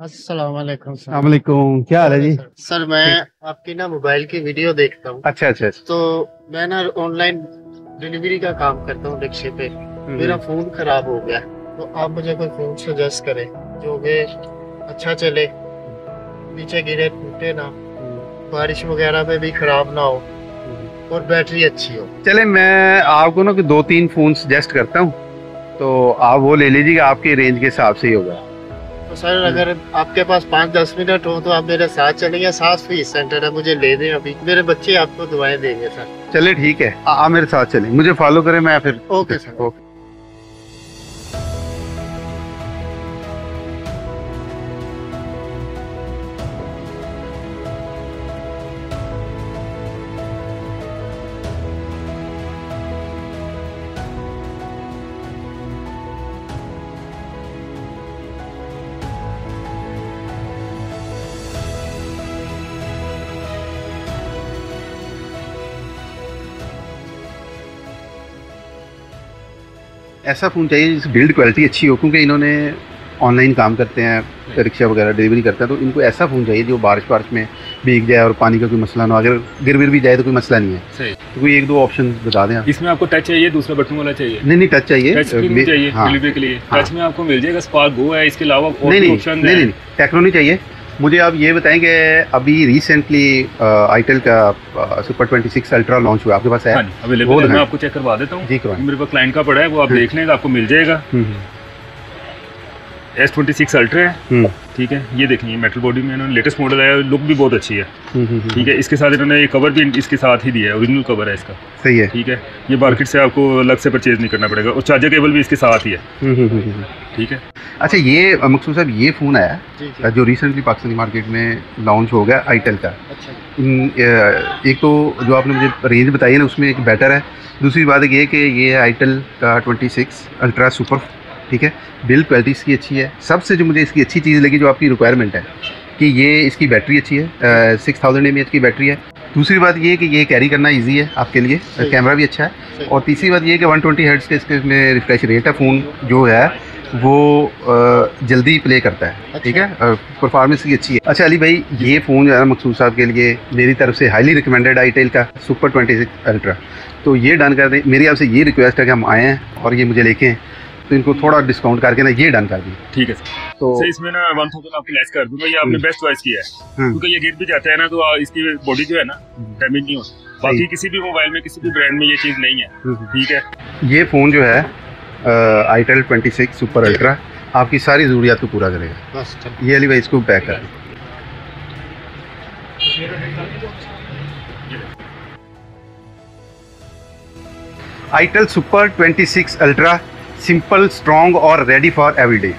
अस्सलाम वालेकुम सर। अस्सलामुअलैकुम, क्या हाल है जी? सर मैं आपकी ना मोबाइल की वीडियो देखता हूँ। अच्छा अच्छा अच्छा। तो मैं ना ऑनलाइन डिलीवरी का काम करता हूँ रिक्शे पे। मेरा फोन खराब हो गया, तो आप मुझे कोई फोन सजेस्ट करें जो कि अच्छा चले, नीचे गिरे टूटे ना, बारिश वगैरह में भी खराब ना हो और बैटरी अच्छी हो। चले मैं आपको ना दो तीन फोन सजेस्ट करता हूँ, तो आप वो ले लीजिएगा, आपके रेंज के हिसाब से ही होगा। तो सर अगर आपके पास 5-10 मिनट हो तो आप मेरे साथ चलेंगे। 7 फीस सेंटर है, मुझे ले दें। अभी मेरे बच्चे आपको दुआएं देंगे सर। चले ठीक है, आप मेरे साथ चलें, मुझे फॉलो करें, मैं फिर ओके सर। ओके। ऐसा फ़ोन चाहिए जिसकी बिल्ड क्वालिटी अच्छी हो, क्योंकि इन्होंने ऑनलाइन काम करते हैं, रिक्शा वगैरह डिलीवरी करते हैं, तो इनको ऐसा फ़ोन चाहिए जो बारिश में भीग जाए और पानी का कोई मसला ना हो। अगर गिर विर भी जाए तो कोई मसला नहीं है। सही। तो कोई एक दो ऑप्शन बता दें आप। इसमें आपको टच चाहिए, दूसरा बटन वाला चाहिए? नहीं टच चाहिए। टच स्क्रीन चाहिए हाँ, डिलीवरी के लिए। हाँ। टच में आपको मिल जाएगा, स्पार्क गो है, इसके अलावा और नहीं ऑप्शन नहीं नहीं टेक्नो नहीं चाहिए मुझे। आप ये बताएं कि अभी रिसेंटली आईटेल का सुपर 26 अल्ट्रा लॉन्च हुआ, आपके पास है? हाँ जी, अवेलेबल है। मैं आपको चेक करवा देता हूँ जी, करवाएं। मेरे पास क्लाइंट का पड़ा है, वो आप देख लें, आपको मिल जाएगा। S26 अल्ट्रा है, ठीक है। ये देखें, ये मेटल बॉडी में इन्होंने लेटेस्ट मॉडल आया, लुक भी बहुत अच्छी है, ठीक है। इसके साथ इन्होंने ये कवर भी इसके साथ ही दिया है, ओरिजिनल कवर है इसका। सही है, ठीक है। ये मार्केट से आपको अलग से परचेज नहीं करना पड़ेगा, और चार्जर केबल भी इसके साथ ही है, ठीक है। अच्छा, ये मकसूद साहब, ये फ़ोन आया जो रिसेंटली पाकिस्तानी मार्केट में लॉन्च हो गया आईटेल का। अच्छा। एक तो जो आपने मुझे रेंज बताई है ना, उसमें एक बेटर है। दूसरी बात ये कि ये आईटेल का 26 अल्ट्रा सुपर, ठीक है। बिल्ड क्वालिटी इसकी अच्छी है। सबसे जो मुझे इसकी अच्छी चीज़ लगी, जो आपकी रिक्वायरमेंट है, कि ये इसकी बैटरी अच्छी है, 6000 mAh की बैटरी है। दूसरी बात ये कि ये कैरी करना इजी है आपके लिए, कैमरा भी अच्छा है। और तीसरी बात ये कि 120 हर्ट्ज़ के इसके में रिफ्रेश रेट है। फ़ोन जो है वो जल्दी प्ले करता है, ठीक है। परफॉर्मेंस की अच्छी है। अच्छा अली भाई, ये फ़ोन जो है मकसूद साहब के लिए मेरी तरफ से हाईली रिकमेंडेड आईटेल का सुपर 26 अल्ट्रा, तो ये डन कर दें। मेरी आपसे ये रिक्वेस्ट है कि हम आएँ और ये मुझे लेके, तो इनको थोड़ा डिस्काउंट करके ना ये डन कर दी। ठीक है सर। तो इसमें ना 1000 आपको लेस कर दूंगा। ये आपने बेस्ट चॉइस किया है, क्योंकि ये गिर भी जाता है ना, तो इसकी बॉडी जो है ना डैमेज नहीं होती। बाकी किसी भी मोबाइल में, किसी भी ब्रांड में ये चीज़ नहीं है, ठीक है। ये फ़ोन जो है आईटेल 26 सुपर अल्ट्रा आपकी सारी ज़रूरियात को पूरा करेगा। ये अली भाई इसको पैक कर। Itel super 26 ultra, simple, strong और रेडी फॉर एवरीडे।